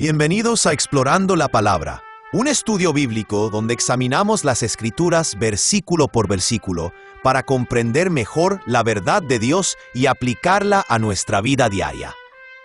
Bienvenidos a Explorando la Palabra, un estudio bíblico donde examinamos las Escrituras versículo por versículo para comprender mejor la verdad de Dios y aplicarla a nuestra vida diaria.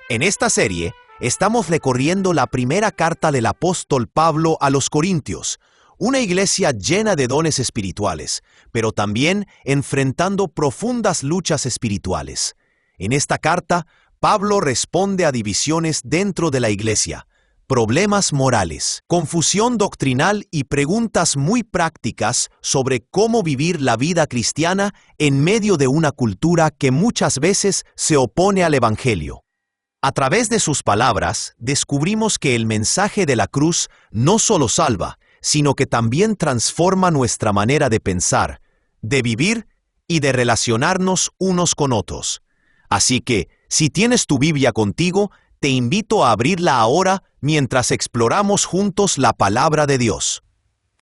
En esta serie, estamos recorriendo la primera carta del apóstol Pablo a los Corintios, una iglesia llena de dones espirituales, pero también enfrentando profundas luchas espirituales. En esta carta, Pablo responde a divisiones dentro de la iglesia, problemas morales, confusión doctrinal y preguntas muy prácticas sobre cómo vivir la vida cristiana en medio de una cultura que muchas veces se opone al Evangelio. A través de sus palabras, descubrimos que el mensaje de la cruz no solo salva, sino que también transforma nuestra manera de pensar, de vivir y de relacionarnos unos con otros. Así que, si tienes tu Biblia contigo, te invito a abrirla ahora mientras exploramos juntos la palabra de Dios.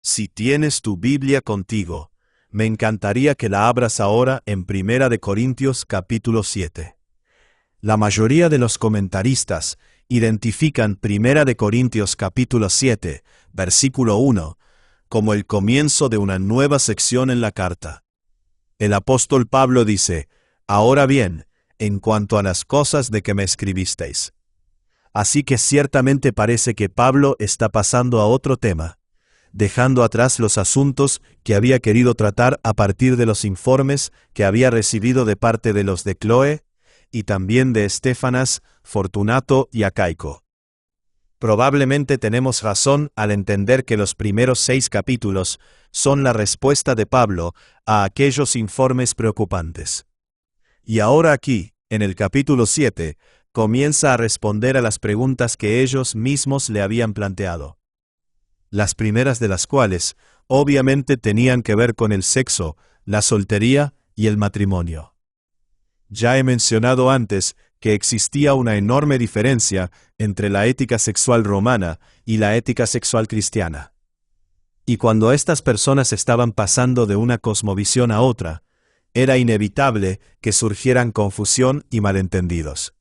Si tienes tu Biblia contigo, me encantaría que la abras ahora en 1 Corintios capítulo 7. La mayoría de los comentaristas identifican 1 Corintios capítulo 7, versículo 1, como el comienzo de una nueva sección en la carta. El apóstol Pablo dice: «Ahora bien, en cuanto a las cosas de que me escribisteis». Así que ciertamente parece que Pablo está pasando a otro tema, dejando atrás los asuntos que había querido tratar a partir de los informes que había recibido de parte de los de Cloé y también de Estéfanas, Fortunato y Acaico. Probablemente tenemos razón al entender que los primeros 6 capítulos son la respuesta de Pablo a aquellos informes preocupantes. Y ahora aquí, en el capítulo 7, comienza a responder a las preguntas que ellos mismos le habían planteado. Las primeras de las cuales, obviamente, tenían que ver con el sexo, la soltería y el matrimonio. Ya he mencionado antes que existía una enorme diferencia entre la ética sexual romana y la ética sexual cristiana. Y cuando estas personas estaban pasando de una cosmovisión a otra, era inevitable que surgieran confusión y malentendidos.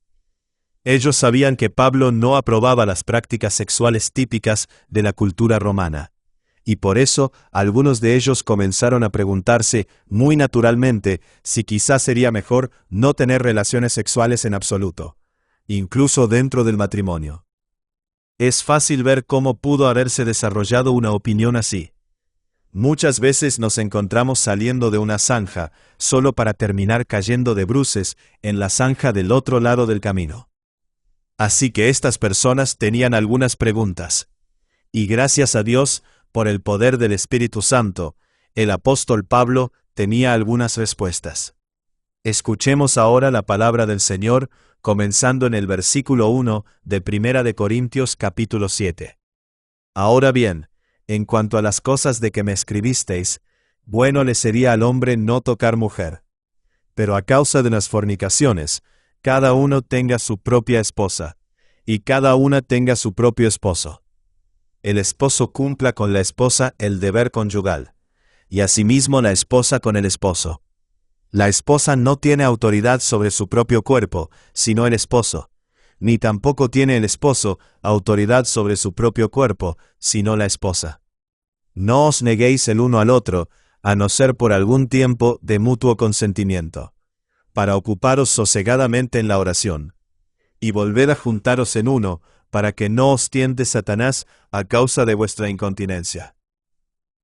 Ellos sabían que Pablo no aprobaba las prácticas sexuales típicas de la cultura romana, y por eso algunos de ellos comenzaron a preguntarse muy naturalmente si quizás sería mejor no tener relaciones sexuales en absoluto, incluso dentro del matrimonio. Es fácil ver cómo pudo haberse desarrollado una opinión así. Muchas veces nos encontramos saliendo de una zanja solo para terminar cayendo de bruces en la zanja del otro lado del camino. Así que estas personas tenían algunas preguntas. Y gracias a Dios, por el poder del Espíritu Santo, el apóstol Pablo tenía algunas respuestas. Escuchemos ahora la palabra del Señor, comenzando en el versículo 1 de 1 Corintios capítulo 7. Ahora bien, en cuanto a las cosas de que me escribisteis, bueno le sería al hombre no tocar mujer. Pero a causa de las fornicaciones, cada uno tenga su propia esposa, y cada una tenga su propio esposo. El esposo cumpla con la esposa el deber conyugal, y asimismo la esposa con el esposo. La esposa no tiene autoridad sobre su propio cuerpo, sino el esposo, ni tampoco tiene el esposo autoridad sobre su propio cuerpo, sino la esposa. No os neguéis el uno al otro, a no ser por algún tiempo de mutuo consentimiento, para ocuparos sosegadamente en la oración, y volved a juntaros en uno, para que no os tiente Satanás a causa de vuestra incontinencia.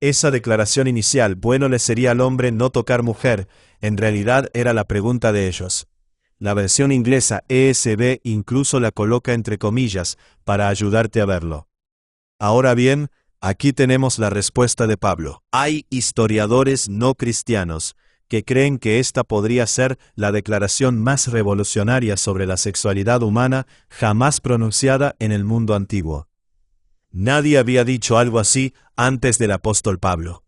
Esa declaración inicial, bueno le sería al hombre no tocar mujer, en realidad era la pregunta de ellos. La versión inglesa ESV incluso la coloca entre comillas para ayudarte a verlo. Ahora bien, aquí tenemos la respuesta de Pablo. Hay historiadores no cristianos que creen que esta podría ser la declaración más revolucionaria sobre la sexualidad humana jamás pronunciada en el mundo antiguo. Nadie había dicho algo así antes del apóstol Pablo.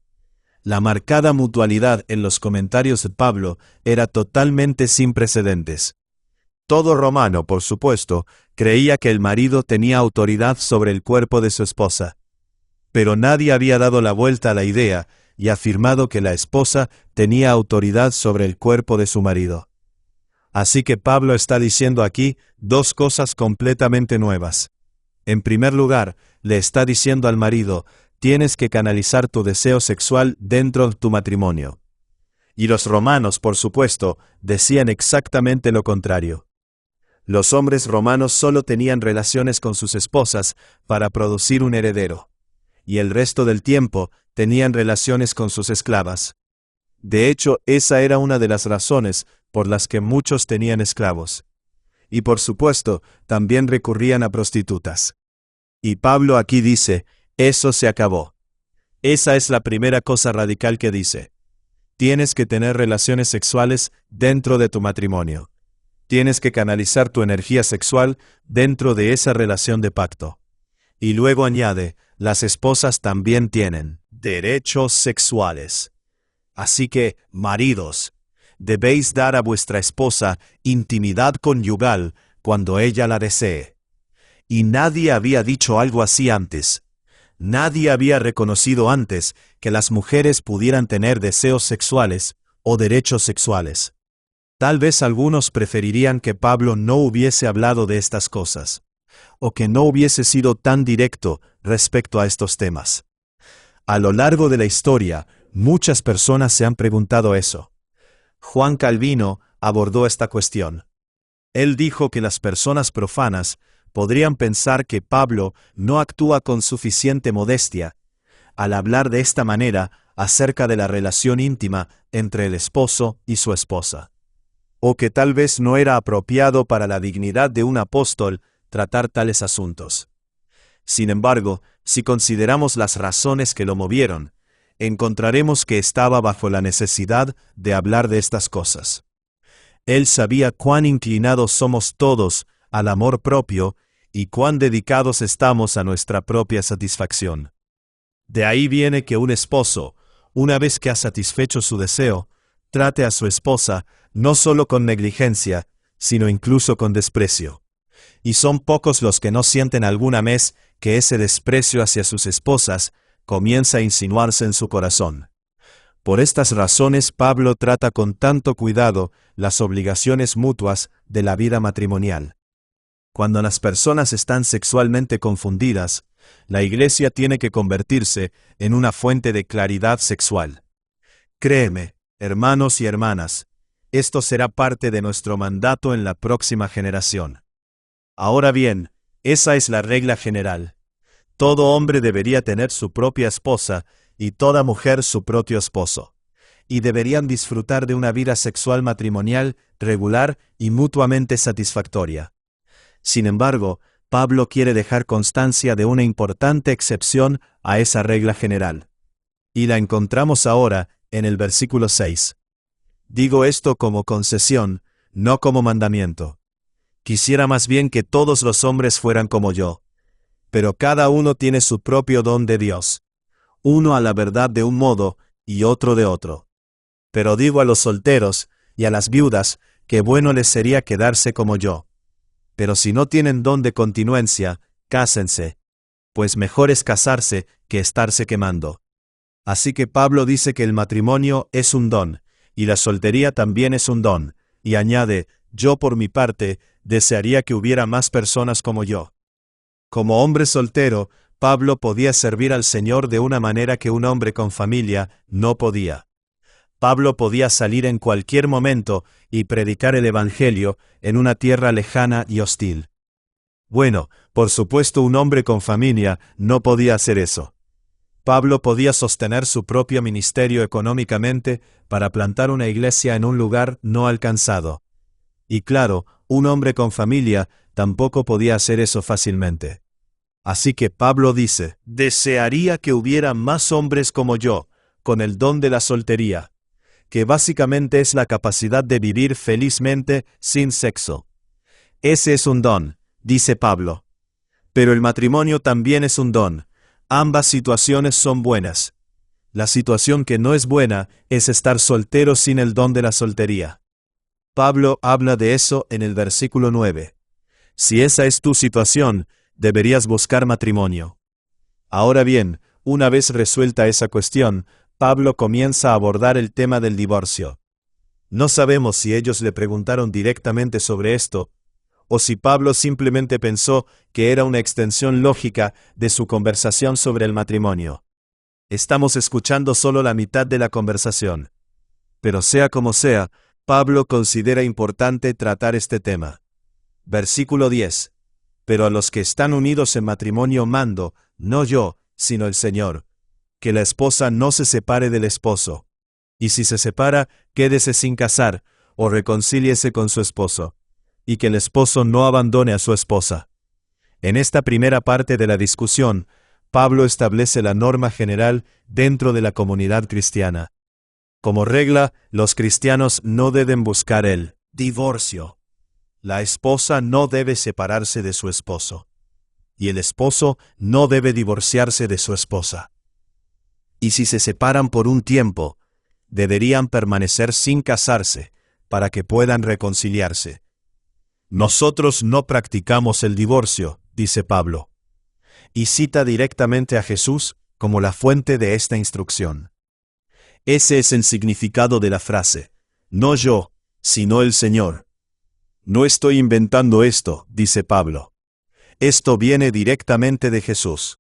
La marcada mutualidad en los comentarios de Pablo era totalmente sin precedentes. Todo romano, por supuesto, creía que el marido tenía autoridad sobre el cuerpo de su esposa. Pero nadie había dado la vuelta a la idea y afirmado que la esposa tenía autoridad sobre el cuerpo de su marido. Así que Pablo está diciendo aquí 2 cosas completamente nuevas. En primer lugar, le está diciendo al marido, tienes que canalizar tu deseo sexual dentro de tu matrimonio. Y los romanos, por supuesto, decían exactamente lo contrario. Los hombres romanos solo tenían relaciones con sus esposas para producir un heredero, y el resto del tiempo tenían relaciones con sus esclavas. De hecho, esa era una de las razones por las que muchos tenían esclavos. Y por supuesto, también recurrían a prostitutas. Y Pablo aquí dice, eso se acabó. Esa es la primera cosa radical que dice. Tienes que tener relaciones sexuales dentro de tu matrimonio. Tienes que canalizar tu energía sexual dentro de esa relación de pacto. Y luego añade, las esposas también tienen derechos sexuales. Así que, maridos, debéis dar a vuestra esposa intimidad conyugal cuando ella la desee. Y nadie había dicho algo así antes. Nadie había reconocido antes que las mujeres pudieran tener deseos sexuales o derechos sexuales. Tal vez algunos preferirían que Pablo no hubiese hablado de estas cosas, o que no hubiese sido tan directo respecto a estos temas. A lo largo de la historia, muchas personas se han preguntado eso. Juan Calvino abordó esta cuestión. Él dijo que las personas profanas podrían pensar que Pablo no actúa con suficiente modestia al hablar de esta manera acerca de la relación íntima entre el esposo y su esposa. O que tal vez no era apropiado para la dignidad de un apóstol tratar tales asuntos. Sin embargo, si consideramos las razones que lo movieron, encontraremos que estaba bajo la necesidad de hablar de estas cosas. Él sabía cuán inclinados somos todos al amor propio y cuán dedicados estamos a nuestra propia satisfacción. De ahí viene que un esposo, una vez que ha satisfecho su deseo, trate a su esposa no solo con negligencia, sino incluso con desprecio. Y son pocos los que no sienten alguna vez que ese desprecio hacia sus esposas comienza a insinuarse en su corazón. Por estas razones Pablo trata con tanto cuidado las obligaciones mutuas de la vida matrimonial. Cuando las personas están sexualmente confundidas, la Iglesia tiene que convertirse en una fuente de claridad sexual. Créeme, hermanos y hermanas, esto será parte de nuestro mandato en la próxima generación. Ahora bien, esa es la regla general. Todo hombre debería tener su propia esposa y toda mujer su propio esposo, y deberían disfrutar de una vida sexual matrimonial regular y mutuamente satisfactoria. Sin embargo, Pablo quiere dejar constancia de una importante excepción a esa regla general. Y la encontramos ahora en el versículo 6. Digo esto como concesión, no como mandamiento. Quisiera más bien que todos los hombres fueran como yo. Pero cada uno tiene su propio don de Dios. Uno a la verdad de un modo y otro de otro. Pero digo a los solteros y a las viudas que bueno les sería quedarse como yo. Pero si no tienen don de continuencia, cásense, pues mejor es casarse que estarse quemando. Así que Pablo dice que el matrimonio es un don, y la soltería también es un don, y añade, yo por mi parte, desearía que hubiera más personas como yo. Como hombre soltero, Pablo podía servir al Señor de una manera que un hombre con familia no podía. Pablo podía salir en cualquier momento y predicar el Evangelio en una tierra lejana y hostil. Bueno, por supuesto un hombre con familia no podía hacer eso. Pablo podía sostener su propio ministerio económicamente para plantar una iglesia en un lugar no alcanzado. Y claro, un hombre con familia tampoco podía hacer eso fácilmente. Así que Pablo dice, desearía que hubiera más hombres como yo, con el don de la soltería, que básicamente es la capacidad de vivir felizmente sin sexo. Ese es un don, dice Pablo. Pero el matrimonio también es un don. Ambas situaciones son buenas. La situación que no es buena es estar soltero sin el don de la soltería. Pablo habla de eso en el versículo 9. Si esa es tu situación, deberías buscar matrimonio. Ahora bien, una vez resuelta esa cuestión, Pablo comienza a abordar el tema del divorcio. No sabemos si ellos le preguntaron directamente sobre esto, o si Pablo simplemente pensó que era una extensión lógica de su conversación sobre el matrimonio. Estamos escuchando solo la mitad de la conversación. Pero sea como sea, Pablo considera importante tratar este tema. Versículo 10. Pero a los que están unidos en matrimonio mando, no yo, sino el Señor, que la esposa no se separe del esposo. Y si se separa, quédese sin casar, o reconcíliese con su esposo, y que el esposo no abandone a su esposa. En esta primera parte de la discusión, Pablo establece la norma general dentro de la comunidad cristiana. Como regla, los cristianos no deben buscar el divorcio. La esposa no debe separarse de su esposo, y el esposo no debe divorciarse de su esposa. Y si se separan por un tiempo, deberían permanecer sin casarse para que puedan reconciliarse. Nosotros no practicamos el divorcio, dice Pablo, y cita directamente a Jesús como la fuente de esta instrucción. Ese es el significado de la frase, no yo, sino el Señor. No estoy inventando esto, dice Pablo. Esto viene directamente de Jesús.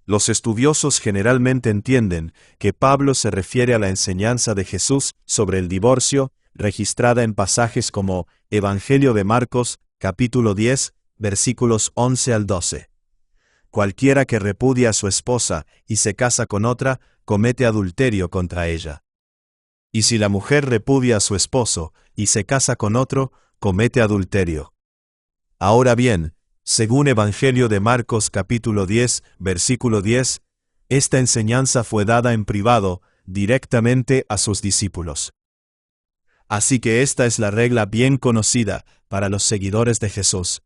Los estudiosos generalmente entienden que Pablo se refiere a la enseñanza de Jesús sobre el divorcio, registrada en pasajes como Evangelio de Marcos, capítulo 10, versículos 11 al 12. Cualquiera que repudia a su esposa y se casa con otra, comete adulterio contra ella. Y si la mujer repudia a su esposo y se casa con otro, comete adulterio. Ahora bien, según Evangelio de Marcos capítulo 10, versículo 10, esta enseñanza fue dada en privado directamente a sus discípulos. Así que esta es la regla bien conocida para los seguidores de Jesús.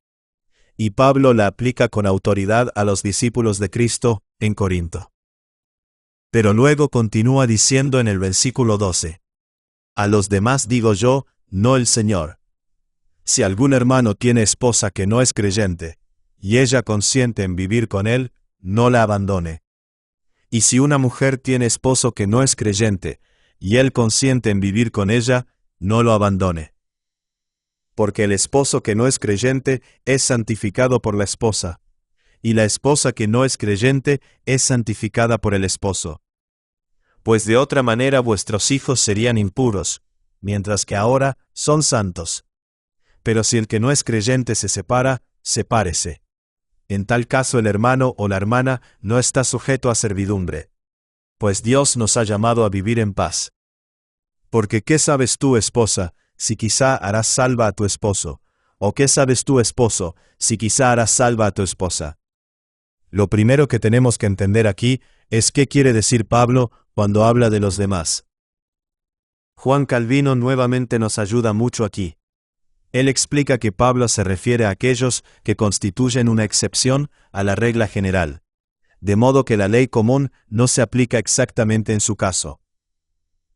Y Pablo la aplica con autoridad a los discípulos de Cristo en Corinto. Pero luego continúa diciendo en el versículo 12, a los demás digo yo, no el Señor. Si algún hermano tiene esposa que no es creyente, y ella consiente en vivir con él, no la abandone. Y si una mujer tiene esposo que no es creyente, y él consiente en vivir con ella, no lo abandone. Porque el esposo que no es creyente es santificado por la esposa, y la esposa que no es creyente es santificada por el esposo. Pues de otra manera vuestros hijos serían impuros, mientras que ahora son santos. Pero si el que no es creyente se separa, sepárese. En tal caso el hermano o la hermana no está sujeto a servidumbre. Pues Dios nos ha llamado a vivir en paz. Porque ¿qué sabes tú, esposa, si quizá harás salva a tu esposo? ¿O qué sabes tú, esposo, si quizá harás salva a tu esposa? Lo primero que tenemos que entender aquí es qué quiere decir Pablo cuando habla de los demás. Juan Calvino nuevamente nos ayuda mucho aquí. Él explica que Pablo se refiere a aquellos que constituyen una excepción a la regla general, de modo que la ley común no se aplica exactamente en su caso.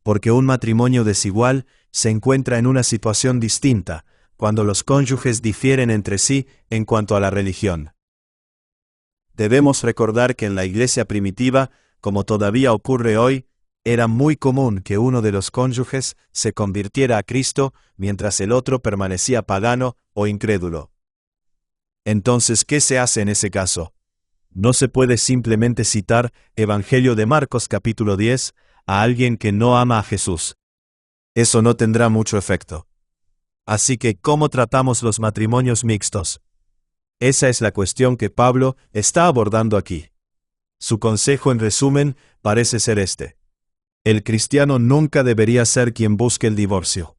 Porque un matrimonio desigual se encuentra en una situación distinta cuando los cónyuges difieren entre sí en cuanto a la religión. Debemos recordar que en la iglesia primitiva, como todavía ocurre hoy, era muy común que uno de los cónyuges se convirtiera a Cristo mientras el otro permanecía pagano o incrédulo. Entonces, ¿qué se hace en ese caso? No se puede simplemente citar Evangelio de Marcos capítulo 10 a alguien que no ama a Jesús. Eso no tendrá mucho efecto. Así que, ¿cómo tratamos los matrimonios mixtos? Esa es la cuestión que Pablo está abordando aquí. Su consejo en resumen parece ser este. El cristiano nunca debería ser quien busque el divorcio.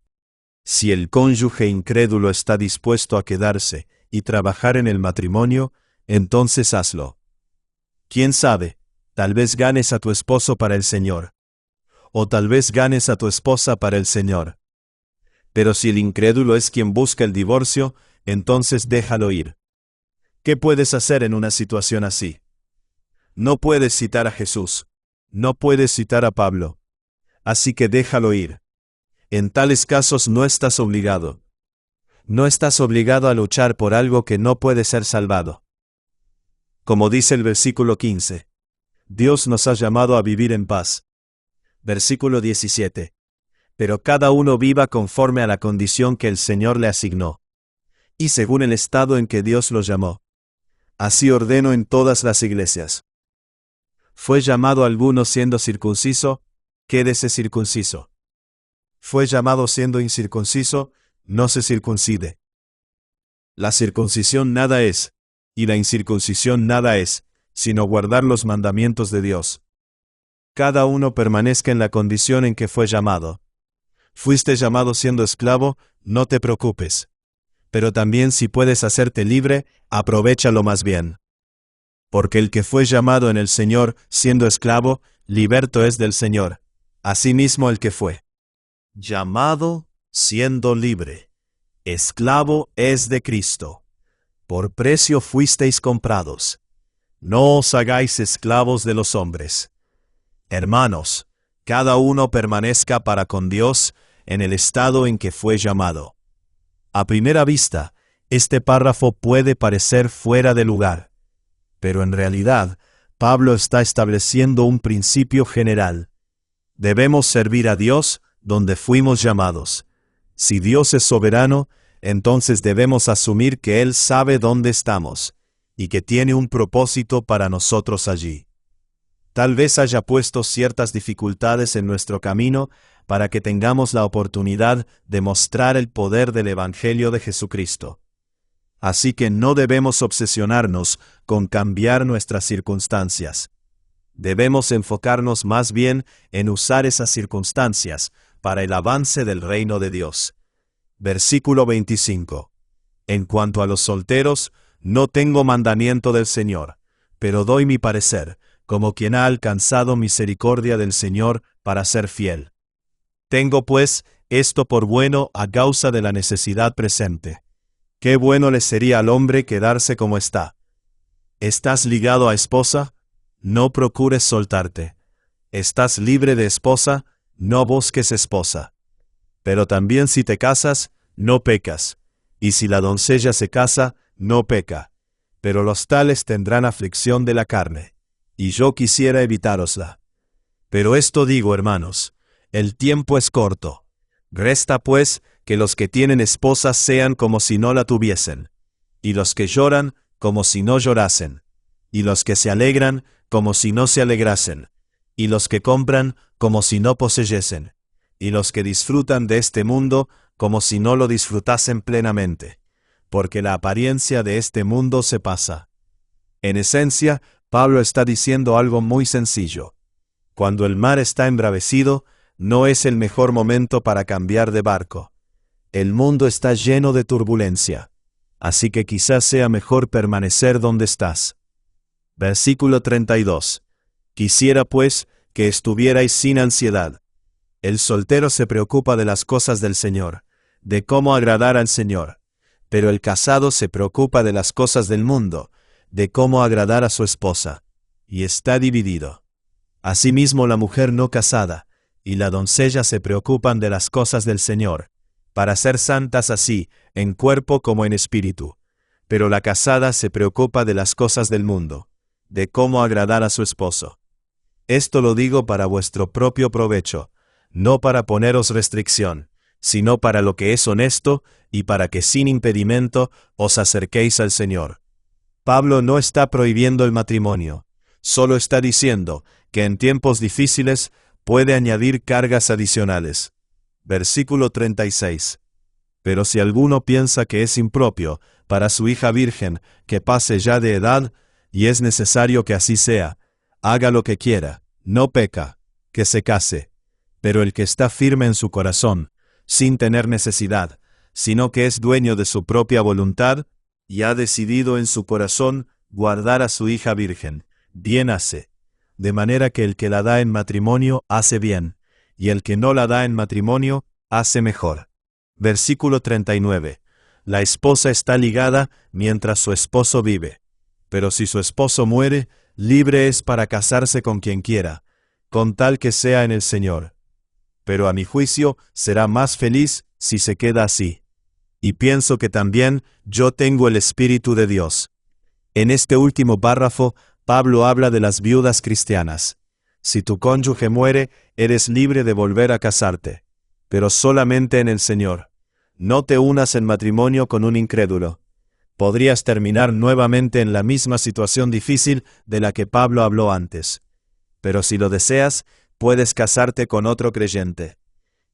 Si el cónyuge incrédulo está dispuesto a quedarse y trabajar en el matrimonio, entonces hazlo. ¿Quién sabe? Tal vez ganes a tu esposo para el Señor. O tal vez ganes a tu esposa para el Señor. Pero si el incrédulo es quien busca el divorcio, entonces déjalo ir. ¿Qué puedes hacer en una situación así? No puedes citar a Jesús. No puedes citar a Pablo. Así que déjalo ir. En tales casos no estás obligado. No estás obligado a luchar por algo que no puede ser salvado. Como dice el versículo 15. Dios nos ha llamado a vivir en paz. Versículo 17. Pero cada uno viva conforme a la condición que el Señor le asignó. y según el estado en que Dios lo llamó. Así ordeno en todas las iglesias. ¿Fue llamado alguno siendo circunciso? Quédese circunciso. ¿Fue llamado siendo incircunciso? No se circuncide. La circuncisión nada es, y la incircuncisión nada es, sino guardar los mandamientos de Dios. Cada uno permanezca en la condición en que fue llamado. Fuiste llamado siendo esclavo, no te preocupes. Pero también si puedes hacerte libre, aprovéchalo más bien. Porque el que fue llamado en el Señor siendo esclavo, liberto es del Señor. Asimismo el que fue llamado siendo libre, esclavo es de Cristo. Por precio fuisteis comprados. No os hagáis esclavos de los hombres. Hermanos, cada uno permanezca para con Dios en el estado en que fue llamado. A primera vista, este párrafo puede parecer fuera de lugar, pero en realidad, Pablo está estableciendo un principio general. Debemos servir a Dios donde fuimos llamados. Si Dios es soberano, entonces debemos asumir que Él sabe dónde estamos, y que tiene un propósito para nosotros allí. Tal vez haya puesto ciertas dificultades en nuestro camino para que tengamos la oportunidad de mostrar el poder del Evangelio de Jesucristo. Así que no debemos obsesionarnos con cambiar nuestras circunstancias. Debemos enfocarnos más bien en usar esas circunstancias para el avance del reino de Dios. Versículo 25. En cuanto a los solteros, no tengo mandamiento del Señor, pero doy mi parecer, como quien ha alcanzado misericordia del Señor para ser fiel. Tengo pues esto por bueno a causa de la necesidad presente. Qué bueno le sería al hombre quedarse como está. ¿Estás ligado a esposa? No procures soltarte. ¿Estás libre de esposa? No busques esposa. Pero también si te casas, no pecas. Y si la doncella se casa, no peca. Pero los tales tendrán aflicción de la carne. Y yo quisiera evitárosla. Pero esto digo, hermanos, el tiempo es corto. Resta pues que los que tienen esposa sean como si no la tuviesen, y los que lloran como si no llorasen, y los que se alegran como si no se alegrasen, y los que compran como si no poseyesen, y los que disfrutan de este mundo como si no lo disfrutasen plenamente, porque la apariencia de este mundo se pasa. En esencia, Pablo está diciendo algo muy sencillo. Cuando el mar está embravecido, no es el mejor momento para cambiar de barco. El mundo está lleno de turbulencia, así que quizás sea mejor permanecer donde estás. Versículo 32. Quisiera pues que estuvierais sin ansiedad. El soltero se preocupa de las cosas del Señor, de cómo agradar al Señor, pero el casado se preocupa de las cosas del mundo, de cómo agradar a su esposa, y está dividido. Asimismo la mujer no casada y la doncella se preocupan de las cosas del Señor, para ser santas así, en cuerpo como en espíritu. Pero la casada se preocupa de las cosas del mundo, de cómo agradar a su esposo. Esto lo digo para vuestro propio provecho, no para poneros restricción, sino para lo que es honesto y para que sin impedimento os acerquéis al Señor. Pablo no está prohibiendo el matrimonio, solo está diciendo que en tiempos difíciles puede añadir cargas adicionales. Versículo 36. Pero si alguno piensa que es impropio para su hija virgen que pase ya de edad, y es necesario que así sea, haga lo que quiera, no peca, que se case. Pero el que está firme en su corazón, sin tener necesidad, sino que es dueño de su propia voluntad, y ha decidido en su corazón guardar a su hija virgen, bien hace. De manera que el que la da en matrimonio hace bien, y el que no la da en matrimonio hace mejor. Versículo 39. La esposa está ligada mientras su esposo vive. Pero si su esposo muere, libre es para casarse con quien quiera, con tal que sea en el Señor. Pero a mi juicio será más feliz si se queda así. Y pienso que también yo tengo el Espíritu de Dios. En este último párrafo, Pablo habla de las viudas cristianas. Si tu cónyuge muere, eres libre de volver a casarte, pero solamente en el Señor. No te unas en matrimonio con un incrédulo. Podrías terminar nuevamente en la misma situación difícil de la que Pablo habló antes. Pero si lo deseas, puedes casarte con otro creyente.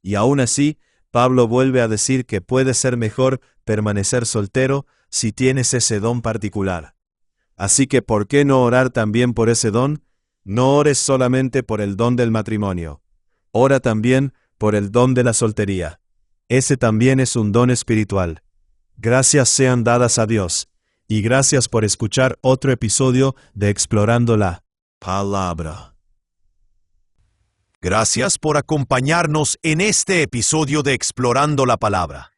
Y aún así, Pablo vuelve a decir que puede ser mejor permanecer soltero si tienes ese don particular. Así que, ¿por qué no orar también por ese don? No ores solamente por el don del matrimonio. Ora también por el don de la soltería. Ese también es un don espiritual. Gracias sean dadas a Dios, y gracias por escuchar otro episodio de Explorando la Palabra. Gracias por acompañarnos en este episodio de Explorando la Palabra.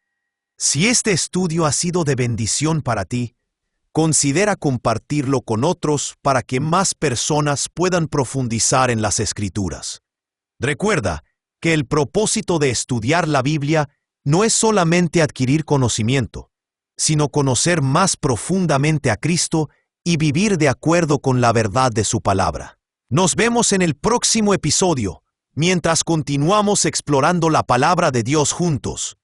Si este estudio ha sido de bendición para ti, considera compartirlo con otros para que más personas puedan profundizar en las Escrituras. Recuerda que el propósito de estudiar la Biblia no es solamente adquirir conocimiento, sino conocer más profundamente a Cristo y vivir de acuerdo con la verdad de su palabra. Nos vemos en el próximo episodio, mientras continuamos explorando la palabra de Dios juntos.